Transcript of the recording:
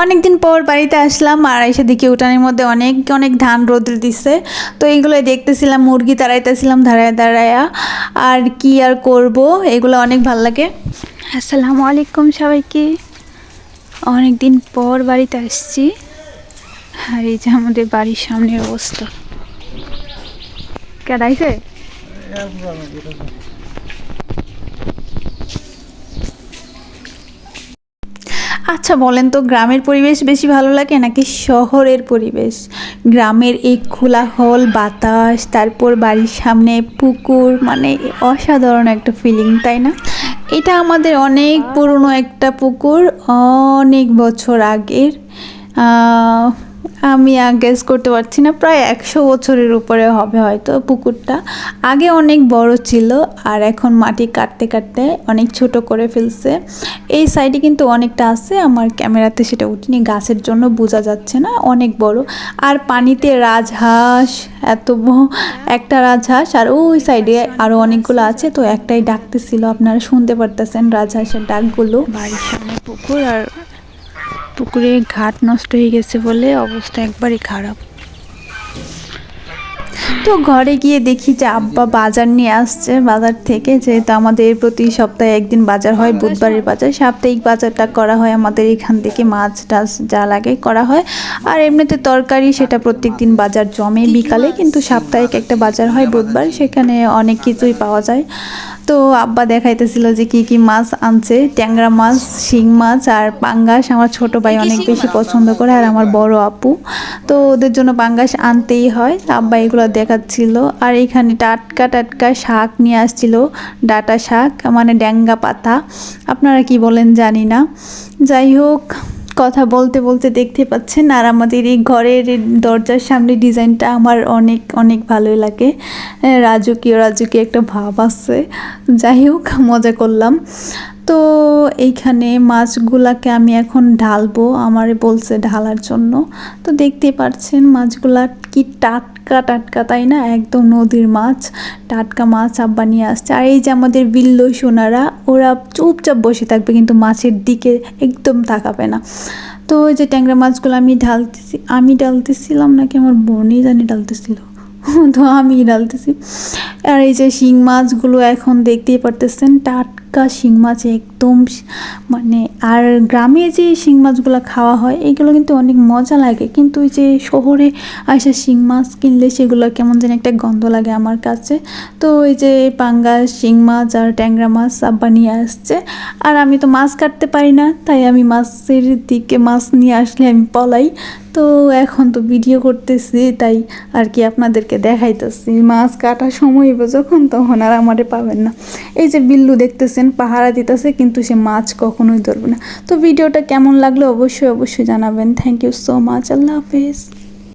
অনেক দিন পর বাড়িতে আসলাম আর এসে দেখি উঠানের মধ্যে অনেক অনেক ধান রোদ্রে দিচ্ছে। তো এইগুলো দেখতেছিলাম, মুরগি তাড়াইতেছিলাম দাঁড়ায় দাঁড়ায়া। আর কি আর করব, এগুলো অনেক ভাল লাগে। আসসালামু আলাইকুম সবাইকে। অনেক দিন পর বাড়িতে আসছি আর এই যে আমাদের বাড়ির সামনের অবস্থা। কেডাইছে? আচ্ছা বলেন তো, গ্রামের পরিবেশ বেশি ভালো লাগে নাকি শহরের পরিবেশ? গ্রামের এই খোলাহল বাতাস, তারপর বাড়ির সামনে পুকুর, মানে অসাধারণ একটা ফিলিং, তাই না? এটা আমাদের অনেক পুরনো একটা পুকুর, অনেক বছর আগের। আমি গেস করতে পারছি না, প্রায় 100 বছরের উপরে হবে হয়তো পুকুরটা। আগে অনেক বড় ছিল আর এখন মাটি কাটতে কাটতে অনেক ছোট করে ফেলছে। এই সাইডে কিন্তু অনেকটা আছে, আমার ক্যামেরাতে সেটা উঠিনি গাছের জন্য বোঝা যাচ্ছে না, অনেক বড়। আর পানিতে রাজহাঁস, একটা রাজহাঁস, আর ওই সাইডে আরও অনেকগুলো আছে, তো একটাই ডাকতেছিল, আপনারা শুনতে পারতেছেন রাজহাঁসের ডাকগুলো। বাড়ির সামনে পুকুর, আর পুকুরে ঘাট নষ্ট হয়ে গেছে বলে অবস্থা একবারই খারাপ। তো ঘরে গিয়ে দেখি যে আব্বা বাজার নিয়ে আসছে বাজার থেকে, যেহেতু আমাদের প্রতি সপ্তাহে একদিন বাজার হয়, বুধবারের বাজার। সাপ্তাহিক বাজারটা করা হয় আমাদের এখান থেকে, মাছ টাছ যা লাগে করা হয়। আর এমনিতে তরকারি সেটা প্রত্যেক দিন বাজার জমে বিকালে, কিন্তু সাপ্তাহিক একটা বাজার হয় বুধবার, সেখানে অনেক কিছুই পাওয়া যায়। তো আব্বা দেখাইতেছিল যে কি কি মাছ আনছে, ট্যাংরা মাছ, শিং মাছ আর পাঙ্গাস। আমার ছোট ভাই অনেক বেশি পছন্দ করে আর আমার বড় আপু, তো ওদের জন্য পাঙ্গাস আনতেই হয়। আব্বা এগুলো দেখাচ্ছিল। আর এখানে টাটকা টাটকা শাক নিয়ে আসছিল, ডাঁটা শাক, মানে ড্যাঙ্গা পাতা, আপনারা কি বলেন জানি না। যাই হোক, কথা বলতে বলতে দেখতে পাচ্ছেন। আর আমাদের এই ঘরের দরজার সামনে ডিজাইনটা আমার অনেক অনেক ভালোই লাগে, রাজকীয় রাজকীয় একটা ভাব আছে। যাই হোক, মজা করলাম। তো এইখানে মাছগুলাকে আমি এখন ঢালবো, আমারে বলছে ঢালার জন্য। তো দেখতেই পাচ্ছেন মাছগুলা কি টাটকা টাটকা, তাই না? একদম নদীর মাছ, টাটকা মাছ আব্বা নিয়ে আসছে। আর এই যে আমাদের বিল্লো সোনারা, ওরা চুপচাপ বসে থাকবে কিন্তু মাছের দিকে একদম তাকাবে না। তো ওই যে ট্যাংরা মাছগুলো আমি ডালতেছিলাম নাকি আমার বোনই জানি ডালতেছিল, তো আমি ডালতেছি। আর এই যে শিং মাছগুলো এখন দেখতেই পারতেছেন, টাটকা শিং মাছ একদম, মানে আর গ্রামে যে শিং মাছগুলো খাওয়া হয় এগুলো কিন্তু অনেক মজা লাগে, কিন্তু ওই যে শহরে আসা শিং মাছ কিনলে সেগুলো কেমন যেন একটা গন্ধ লাগে আমার কাছে। তো ওই যে পাঙ্গাস, শিং মাছ আর ট্যাংরা মাছ আব্বা নিয়ে আসছে। আর আমি তো মাছ কাটতে পারি না, তাই আমি মাছের দিকে, মাছ নিয়ে আসলে আমি পলাই। তো এখন তো ভিডিও করতেছি, তাই আর কি আপনাদেরকে দেখাইতেছি। মাছ কাটার সময় যখন, তখন আর আমারে পাবেন না। এই যে বিল্লু দেখতেছেন পাহারা দিতেছে, কিন্তু সে মাছ কখনোই ধরবে না। তো ভিডিওটা কেমন লাগলো অবশ্যই অবশ্যই জানাবেন। থ্যাংক ইউ সো মাচ, আল্লাহ হাফেজ।